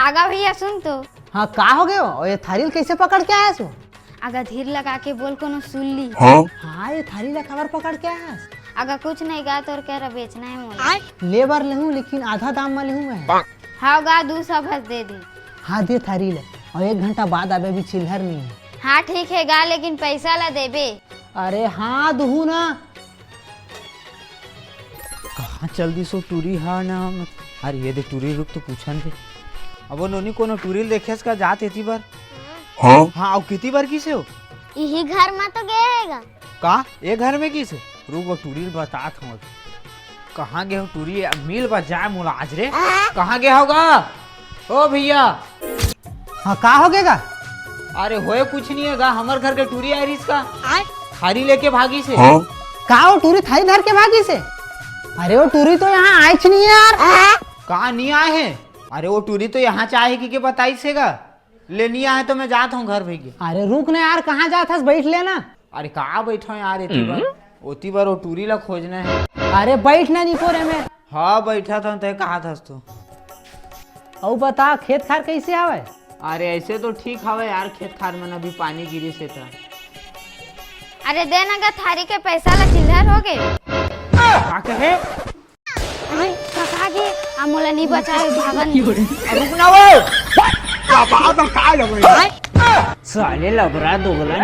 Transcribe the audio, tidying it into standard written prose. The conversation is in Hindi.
आगा भैया सुन तो। हाँ का हो गयो और ये थारी कैसे पकड़ के आया सो? आगा धीर लगा के बोल कोनो सुन ली। हाँ ये थारी ला खबर पकड़ के आया। आगा कुछ नहीं गा तो कह रहा बेचना है मोला। लेबर लहूं लेकिन आधा दाम में लहूं मैं। हाँ गा 200 भस दे दे। हाँ दे थारी ले और 1 घंटा बाद आबे भी चिल्हर नहीं है। हाँ ठीक है गा लेकिन पैसा ला देबे। अरे हाँ दूँ ना। कहाँ चल दी सो टूरी हाँ ना अरे ये दे टूरी रुक तो पूछन थे अब वो नोनी कोनो टूरी देखे का जात एती बार। हाँ अब कितनी बार किसे हो यही घर में तो गएगा। का एक घर में किसे रुक वो टूरी बतात हूँ कहाँ गए हो टूरी मिल बा जाए मोला आज रे कहाँ गया होगा ओ भैया। हाँ का हो गएगा? अरे होए कुछ नहीं है गा हमारे घर के टूरी आई इसका थारी लेके भागी से। का वो टूरी थारी धर के भागी से? अरे वो टूरी तो यहाँ आई नहीं यार। कहाँ नहीं आए हैं? अरे वो टूरी तो यहाँ चाहे कि बताई सेगा ले नहीं आए तो मैं जाता हूँ घर भैया। अरे रुक ना यार कहाँ जाता बैठ लेना। अरे कहाँ बैठा यार ओती बार वो टूरी ला खोजना है। अरे बैठना नहीं पोरे में। हाँ बैठा था तय कहा था तो। और बता खेत खार कैसे आवे? अरे ऐसे तो ठीक हवे यार खेत खार में अभी पानी गिरी से था। अरे देना गा थारी के पैसा ला चिल्हर हो गए। का कहे कहा के मोला नहीं बचाए भागन। रुक ना वो साले लबरा दोगला